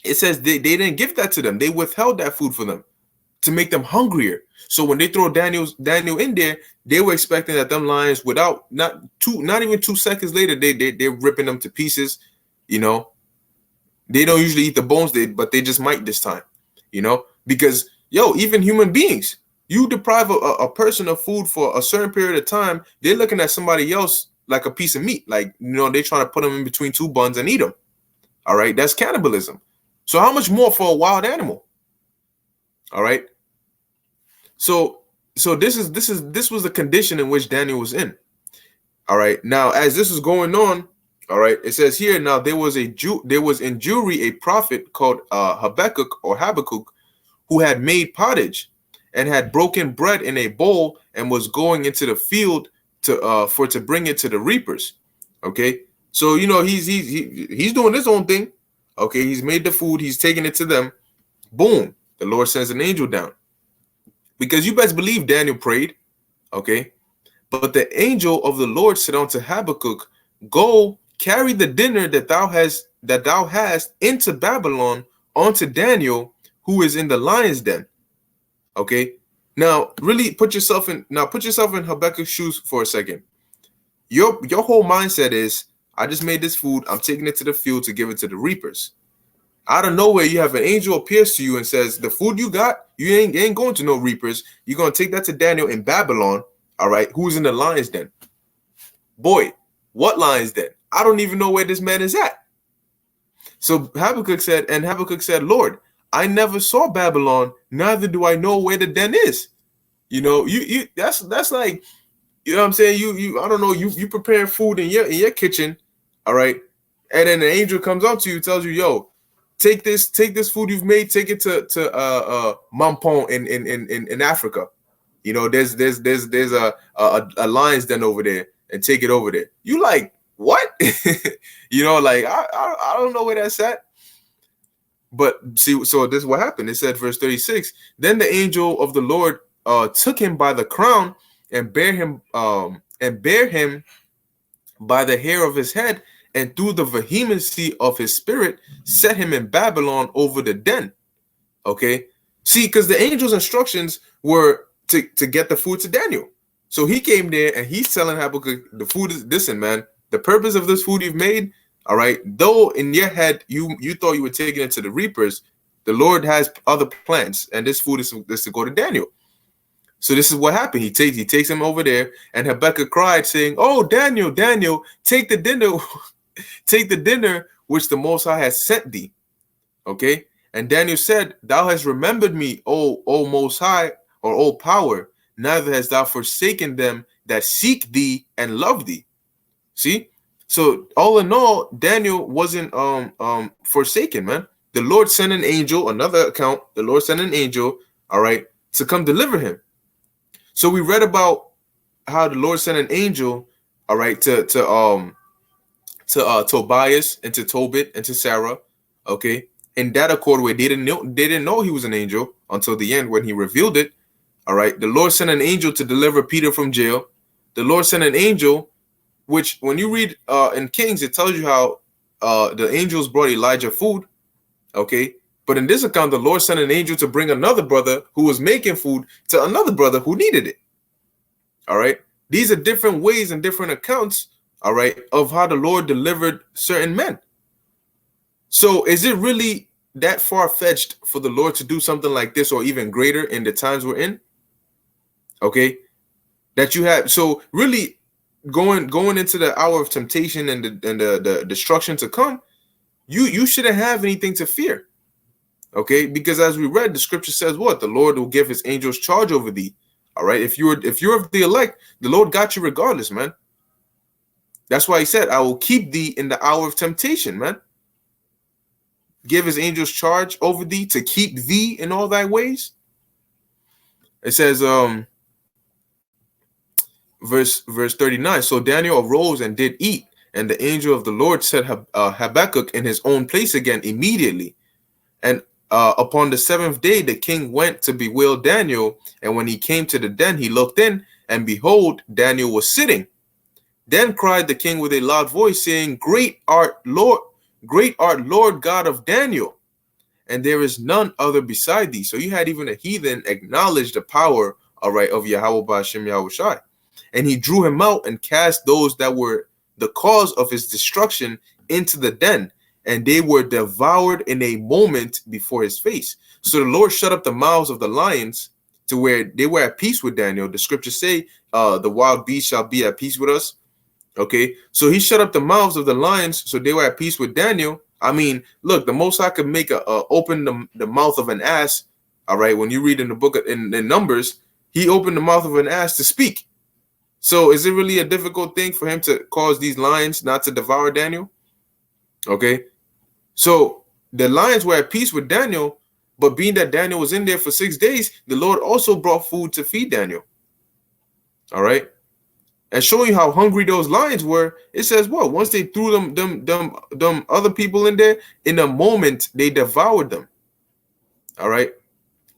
it says they didn't give that to them. They withheld that food for them to make them hungrier. So when they throw Daniel in there, they were expecting that them lions, without not even 2 seconds later, they're ripping them to pieces, you know. They don't usually eat the bones, but they just might this time, you know, because, even human beings, you deprive a person of food for a certain period of time, they're looking at somebody else like a piece of meat. Like, they're trying to put them in between 2 buns and eat them. All right. That's cannibalism. So how much more for a wild animal? All right. So this was the condition in which Daniel was in. All right. Now, as this was going on, all right, it says here, now there was in Jewry a prophet called Habakkuk, who had made pottage and had broken bread in a bowl and was going into the field to bring it to the reapers. Okay, so he's doing his own thing. Okay, he's made the food, he's taking it to them. Boom, the Lord sends an angel down, because you best believe Daniel prayed. Okay, but the angel of the Lord said unto Habakkuk, go, carry the dinner that thou hast into Babylon unto Daniel, who is in the lion's den. Okay. Now, really put yourself in Habakkuk's shoes for a second. Your whole mindset is, I just made this food. I'm taking it to the field to give it to the reapers. Out of nowhere, you have an angel appears to you and says, the food you got, you ain't going to no reapers. You're going to take that to Daniel in Babylon. All right. Who's in the lion's den? Boy, what lion's den? I don't even know where this man is at. So Habakkuk said, Lord, I never saw Babylon, neither do I know where the den is. You that's like, You know what I'm saying? You I don't know, you preparing food in your kitchen, all right? And then the angel comes up to you, tells you, yo, take this food you've made, take it to Mampong in Africa. You know, there's a lion's den over there, and take it over there. You like what? You know, like I don't know where that's at. But see, so this is what happened. It said, verse 36. Then the angel of the Lord took him by the crown and bare him by the hair of his head, and through the vehemency of his spirit set him in Babylon over the den. Okay, see, because the angel's instructions were to get the food to Daniel. So he came there and he's telling Habakkuk, the food is, listen, man, the purpose of this food you've made, all right, though in your head you thought you were taking it to the reapers, the Lord has other plans, and this food is to go to Daniel. So this is what happened. He takes him over there, and Habakkuk cried, saying, "Oh, Daniel, Daniel, take the dinner, take the dinner which the Most High has sent thee." Okay, and Daniel said, "Thou hast remembered me, O Most High, or O Power. Neither hast thou forsaken them that seek thee and love thee." See, so all in all, Daniel wasn't forsaken, man. The Lord sent an angel. Another account, the Lord sent an angel, all right, to come deliver him. So we read about how the Lord sent an angel, all right, to Tobias and to Tobit and to Sarah, okay, in that accord where they didn't know he was an angel until the end when he revealed it. All right, the Lord sent an angel to deliver Peter from jail. The Lord sent an angel, which when you read in Kings, it tells you how the angels brought Elijah food, okay. But in this account, the Lord sent an angel to bring another brother who was making food to another brother who needed it. All right. These are different ways and different accounts, all right, of how the Lord delivered certain men. So is it really that far-fetched for the Lord to do something like this, or even greater in the times we're in? Okay. That you have. So really going into the hour of temptation and the destruction to come, you shouldn't have anything to fear. Okay, because as we read, the scripture says what? The Lord will give his angels charge over thee. All right. If you're of the elect, the Lord got you regardless, man. That's why he said, I will keep thee in the hour of temptation, man. Give his angels charge over thee to keep thee in all thy ways. It says, verse 39. So Daniel arose and did eat, and the angel of the Lord set Habakkuk in his own place again immediately. And upon the seventh day, the king went to bewail Daniel. And when he came to the den, he looked in, and behold, Daniel was sitting. Then cried the king with a loud voice, saying, Great art Lord God of Daniel, and there is none other beside thee. So you had even a heathen acknowledge the power, all right, of Yahweh Ba'ashem Yahushai. And he drew him out and cast those that were the cause of his destruction into the den, and they were devoured in a moment before his face. So the Lord shut up the mouths of the lions to where they were at peace with Daniel. The scriptures say, the wild beast shall be at peace with us. Okay, so he shut up the mouths of the lions, so they were at peace with Daniel. I mean, look, the Most High could make open the mouth of an ass. All right, when you read in the book in Numbers, he opened the mouth of an ass to speak. So is it really a difficult thing for him to cause these lions not to devour Daniel? Okay. So the lions were at peace with Daniel, but being that Daniel was in there for 6 days, the Lord also brought food to feed Daniel. All right. And showing you how hungry those lions were, it says what? Once they threw them other people in there, in a moment, they devoured them. All right.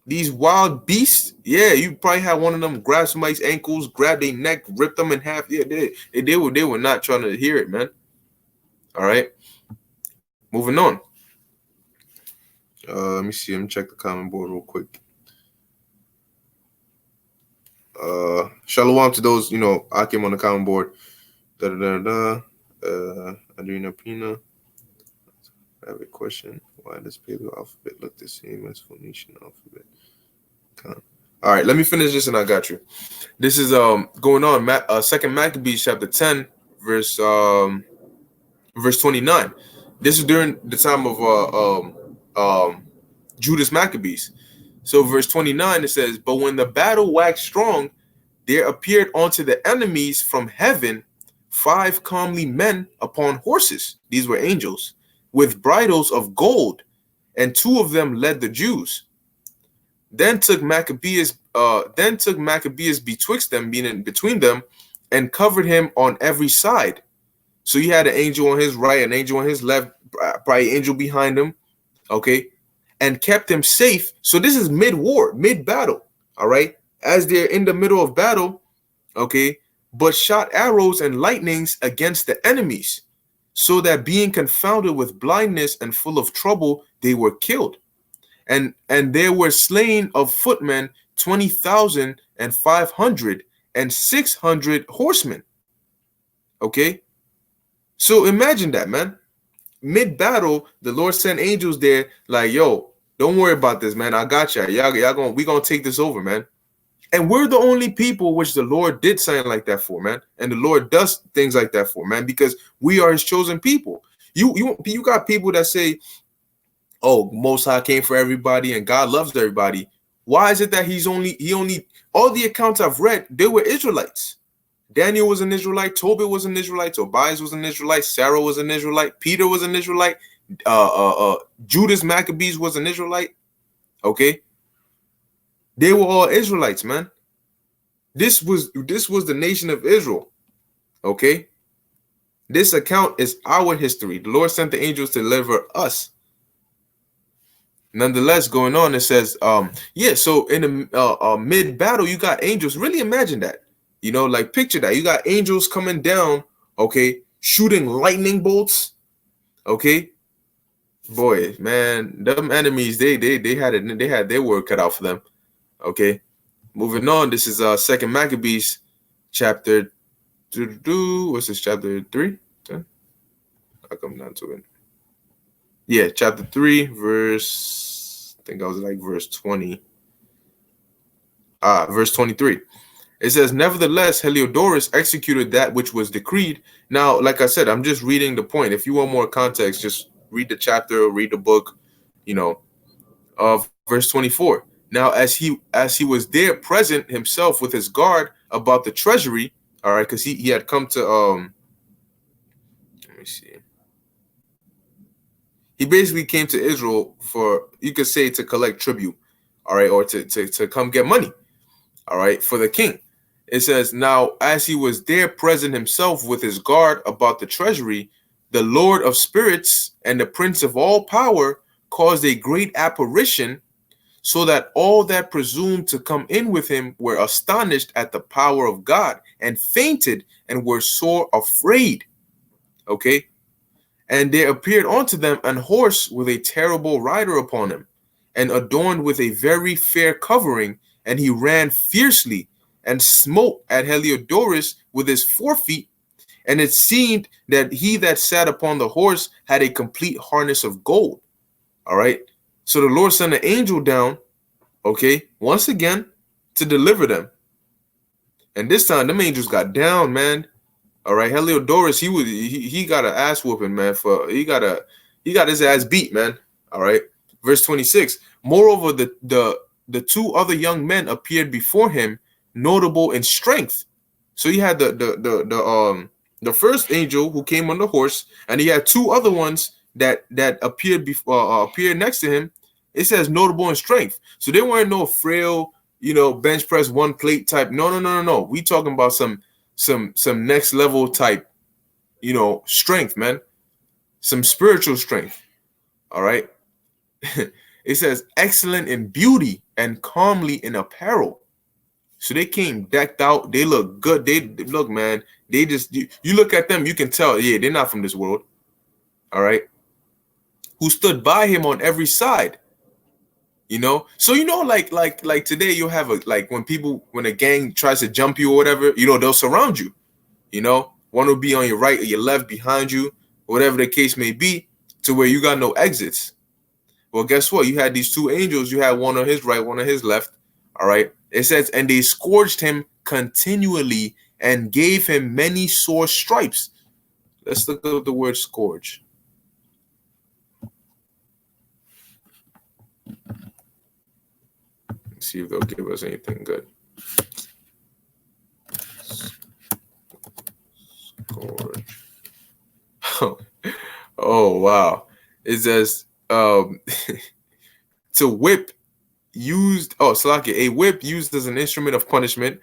These wild beasts, yeah, you probably had one of them grab somebody's ankles, grab their neck, rip them in half. Yeah, they were not trying to hear it, man. All right. Moving on. Let me see. Let me check the comment board real quick. Shalom to those, I came on the comment board. Adrena Pina. I have a question. Why does Paleo alphabet look the same as Phoenician alphabet? All right, let me finish this and I got you. This is going on. Second Maccabees chapter 10, verse 29. This is during the time of Judas Maccabees. So verse 29, it says, But when the battle waxed strong, there appeared unto the enemies from heaven 5 comely men upon horses. These were angels, with bridles of gold, and 2 of them led the Jews. Then took Maccabeus betwixt them, meaning between them, and covered him on every side. So you had an angel on his right, an angel on his left, probably an angel behind him, okay, and kept him safe. So this is mid-war, mid-battle, all right, as they're in the middle of battle, okay, but shot arrows and lightnings against the enemies, so that being confounded with blindness and full of trouble, they were killed. And there were slain of footmen 20,500 and 600 horsemen. Okay, so imagine that, man. Mid-battle, the Lord sent angels there, like, yo, don't worry about this, man. I got you. We gonna take this over, man. And we're the only people which the Lord did something like that for, man. And the Lord does things like that for, man, because we are his chosen people. You got people that say, oh, Most High came for everybody and God loves everybody. Why is it that he only all the accounts I've read, they were Israelites. Daniel was an Israelite, Tobit was an Israelite, Tobias was an Israelite, Sarah was an Israelite, Peter was an Israelite, Judas Maccabees was an Israelite. Okay, they were all Israelites, man. This was the nation of Israel. Okay, this account is our history. The Lord sent the angels to deliver us. Nonetheless, going on, it says, yeah. So in the mid battle, you got angels. Really imagine that. You know, like picture that. You got angels coming down, okay, shooting lightning bolts, okay. Boy, man, them enemies, they had their work cut out for them. Okay. Moving on, this is Second Maccabees, chapter 2. What's this, chapter 3? I'll come down to it. Yeah, chapter 3, verse, I think I was like verse 20. Verse 23. It says, nevertheless, Heliodorus executed that which was decreed. Now, like I said, I'm just reading the point. If you want more context, just read the chapter, read the book, you know, of verse 24. Now, as he was there present himself with his guard about the treasury, all right, because he had come to, let me see. He basically came to Israel for, you could say, to collect tribute, all right, or to come get money, all right, for the king. It says, now, as he was there present himself with his guard about the treasury, the Lord of spirits and the prince of all power caused a great apparition, so that all that presumed to come in with him were astonished at the power of God and fainted and were sore afraid. Okay. And there appeared unto them an horse with a terrible rider upon him, and adorned with a very fair covering, and he ran fiercely and smote at Heliodorus with his forefeet, and it seemed that he that sat upon the horse had a complete harness of gold. All right. So the Lord sent an angel down, okay, once again, to deliver them. And this time, them angels got down, man. All right, Heliodorus, he got an ass whooping, man. He got his ass beat, man. All right. Verse 26. Moreover, the 2 other young men appeared before him, notable in strength. So he had the first angel who came on the horse, and he had 2 other ones that appeared next to him. It says notable in strength. So they weren't no frail, you know, bench press 1 plate type. No. We talking about some next level type, you know, strength, man. Some spiritual strength. All right. It says excellent in beauty and comely in apparel. So they came decked out. They look good. They look, man. They just, you look at them, you can tell, yeah, they're not from this world. All right. Who stood by him on every side. You know, so you know, like today, you'll have when a gang tries to jump you or whatever, you know, they'll surround you. You know, one will be on your right or your left behind you, whatever the case may be, to where you got no exits. Well, guess what? You had these 2 angels. You had one on his right, one on his left. All right. It says, and they scourged him continually and gave him many sore stripes. Let's look at the word scourge. See if they'll give us anything good. Oh wow. It says to whip used Salaki, a whip used as an instrument of punishment,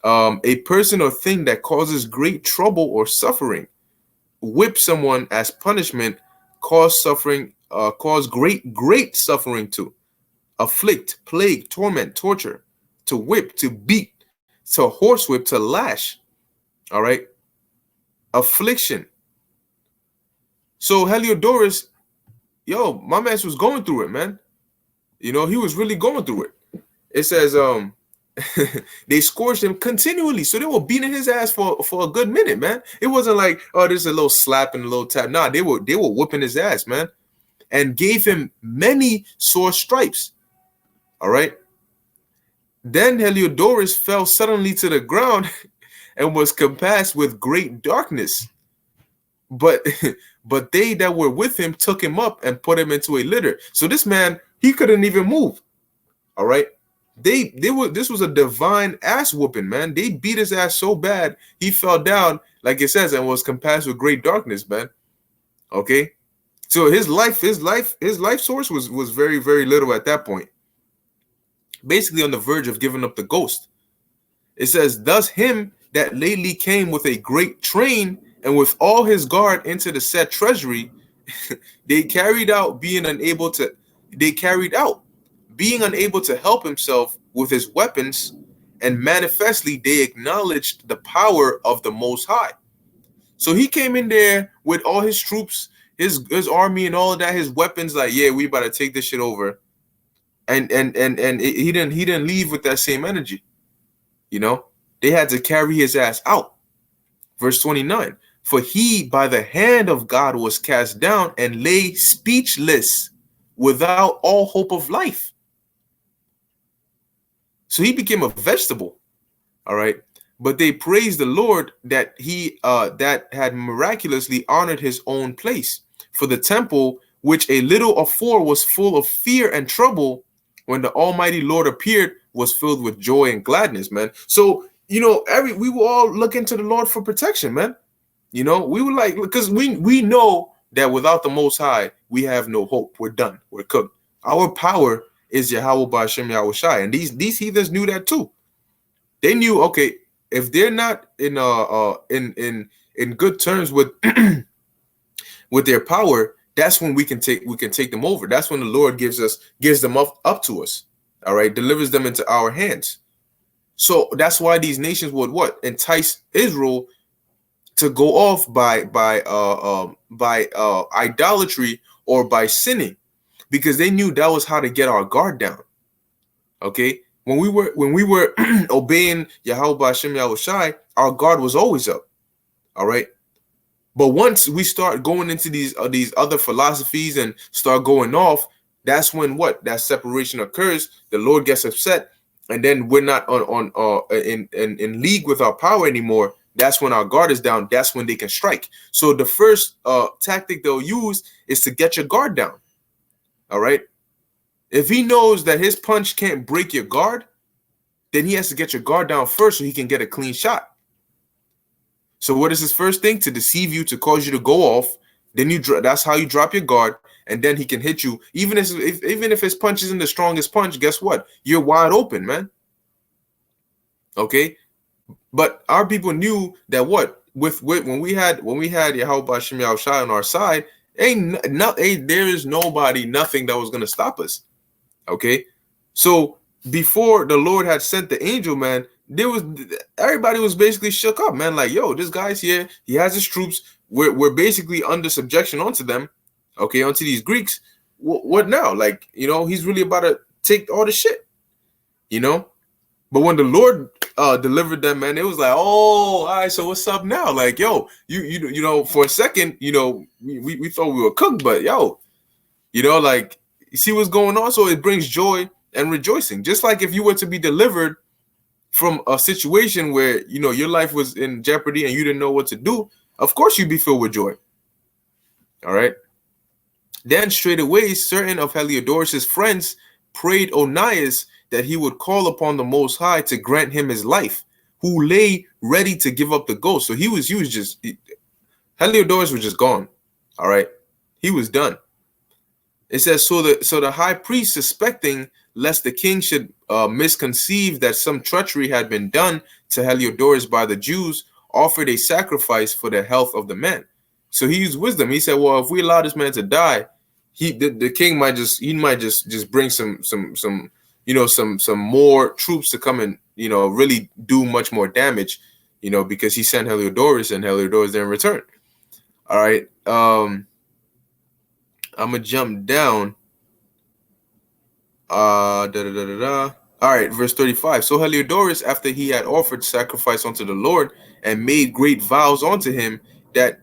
a person or thing that causes great trouble or suffering. Whip someone as punishment, cause suffering, cause great suffering to, afflict, plague, torment, torture, to whip, to beat, to horsewhip, to lash. All right, affliction. So Heliodorus, yo, my man was going through it, man. You know, he was really going through it. It says, they scourged him continually, so they were beating his ass for a good minute, man. It wasn't like, oh, there's a little slap and a little tap. Nah, they were whooping his ass, man, and gave him many sore stripes. All right. Then Heliodorus fell suddenly to the ground and was compassed with great darkness. But they that were with him took him up and put him into a litter. So this man, he couldn't even move. All right. This was a divine ass whooping, man. They beat his ass so bad he fell down, like it says, and was compassed with great darkness, man. Okay. So his life source was very, very little at that point. Basically on the verge of giving up the ghost. It says, thus him that lately came with a great train and with all his guard into the said treasury, they carried out being unable to help himself with his weapons, and manifestly they acknowledged the power of the Most High. So he came in there with all his troops, his army and all of that, his weapons, like, yeah, we about to take this shit over. And he didn't leave with that same energy. You know, they had to carry his ass out. Verse 29, for he by the hand of God was cast down and lay speechless without all hope of life. So he became a vegetable. All right. But they praised the Lord that he that had miraculously honored his own place. For the temple, which a little afore was full of fear and trouble, when the Almighty Lord appeared, was filled with joy and gladness, man. So, you know, we were all looking to the Lord for protection, man. You know, we were like, because we know that without the Most High, we have no hope. We're done. We're cooked. Our power is Yahweh Ba'Shem Yahweh Shai. And these heathens knew that too. They knew, okay, if they're not in good terms with with their power, that's when we can take them over. That's when the Lord gives them up to us. All right, delivers them into our hands. So that's why these nations would entice Israel to go off by idolatry or by sinning, because they knew that was how to get our guard down. Okay, when we were obeying Yahweh Ba'Shem Yahweh Shai, our guard was always up. All right. But once we start going into these other philosophies and start going off, that's when that separation occurs. The Lord gets upset, and then we're not in league with our power anymore. That's when our guard is down. That's when they can strike. So the first tactic they'll use is to get your guard down. All right. If he knows that his punch can't break your guard, then he has to get your guard down first so he can get a clean shot. So what is his first thing? To deceive you, to cause you to go off. Then that's how you drop your guard, and then he can hit you. Even if his punch isn't the strongest punch, guess what? You're wide open, man. Okay, but our people knew that when we had Yahweh Ba'Shem Yahweh Shai on our side, there is nothing that was gonna stop us. Okay, so before the Lord had sent the angel, man, everybody was basically shook up, man. Like, yo, this guy's here. He has his troops. We're basically under subjection onto them. Okay, onto these Greeks. What now? Like, you know, he's really about to take all the shit. You know, but when the Lord delivered them, man, it was like, oh, all right. So what's up now? Like, yo, you know, for a second, you know, we thought we were cooked, but yo, you know, like, you see what's going on. So it brings joy and rejoicing. Just like if you were to be delivered from a situation where, you know, your life was in jeopardy and you didn't know what to do, of course you'd be filled with joy. All right. Then straightway certain of Heliodorus' friends prayed Onias that he would call upon the Most High to grant him his life, who lay ready to give up the ghost. So Heliodorus was just gone. All right. He was done. It says, so the high priest, suspecting lest the king should misconceive that some treachery had been done to Heliodorus by the Jews, offered a sacrifice for the health of the man. So he used wisdom. He said, well, if we allow this man to die, the king might just bring some more troops to come and really do much more damage, because he sent Heliodorus and Heliodorus didn't return. All right. I'm gonna jump down. All right, verse 35. So Heliodorus, after he had offered sacrifice unto the Lord and made great vows unto him that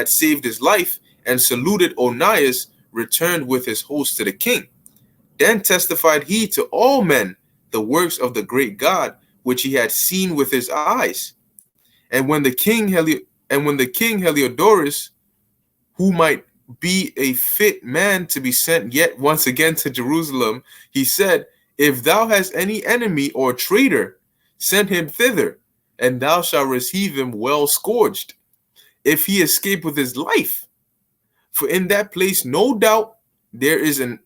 saved his life, and saluted Onias, returned with his host to the king. Then testified he to all men the works of the great God, which he had seen with his eyes. And when the king Heliodorus, who might be a fit man to be sent yet once again to Jerusalem, he said, if thou hast any enemy or traitor, send him thither, and thou shalt receive him well scourged, if he escape with his life. For in that place, no doubt, there is an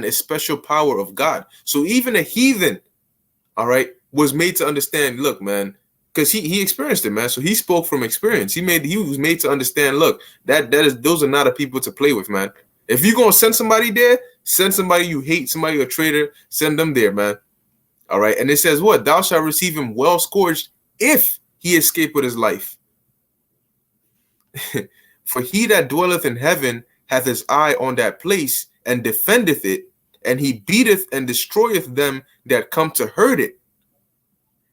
especial power of God. So even a heathen, all right, was made to understand, look, man, because he experienced it, man. So he spoke from experience. He was made to understand, look, those are not a people to play with, man. If you're gonna send somebody there, send somebody you hate, somebody a traitor, send them there, man. All right. And it says what? Thou shalt receive him well scourged if he escape with his life. For he that dwelleth in heaven hath his eye on that place, and defendeth it, and he beateth and destroyeth them that come to hurt it.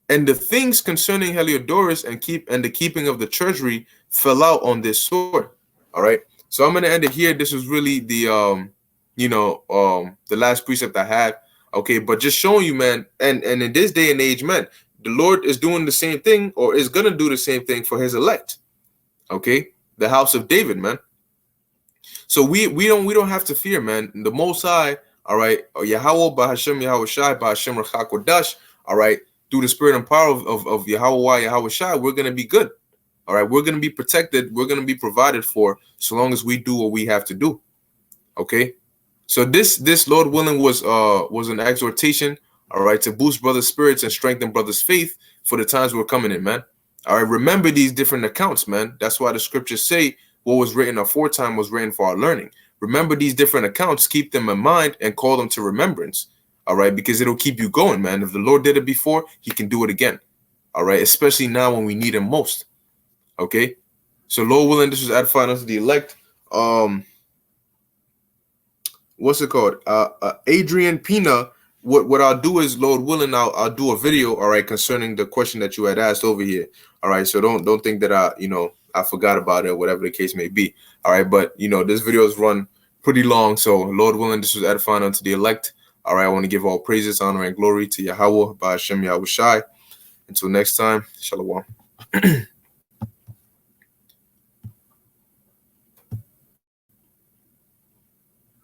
And the things concerning Heliodorus and the keeping of the treasury fell out on this sword. All right. So I'm going to end it here. This was really the last precept I had. Okay. But just showing you, man, and in this day and age, man, the Lord is doing the same thing, or is going to do the same thing for his elect. Okay. The house of David, man. So we don't have to fear, man. The Most High, all right, Yahweh, Bahashem, Yahweh Shai, Bahashem Rachak Kodash, all right, through the spirit and power of Yahweh, Yahweh Shai, we're going to be good. All right, we're going to be protected. We're going to be provided for so long as we do what we have to do. Okay, so this Lord willing was an exhortation, all right, to boost brothers' spirits and strengthen brothers' faith for the times we're coming in, man. All right, remember these different accounts, man. That's why the scriptures say what was written aforetime was written for our learning. Remember these different accounts, keep them in mind, and call them to remembrance. All right, because it'll keep you going, man. If the Lord did it before, he can do it again. All right, especially now when we need him most. Okay, so Lord willing, this was edifying us, the elect. What's it called? Adrian Pina. What I'll do is, Lord willing, I'll do a video, all right, concerning the question that you had asked over here. All right, so don't think that I forgot about it, whatever the case may be. All right, but this video is run pretty long, so Lord willing, this was edifying unto the elect. All right, I want to give all praises, honor, and glory to Yahweh, by Hashem Yahweh Shai. Until next time, Shalom.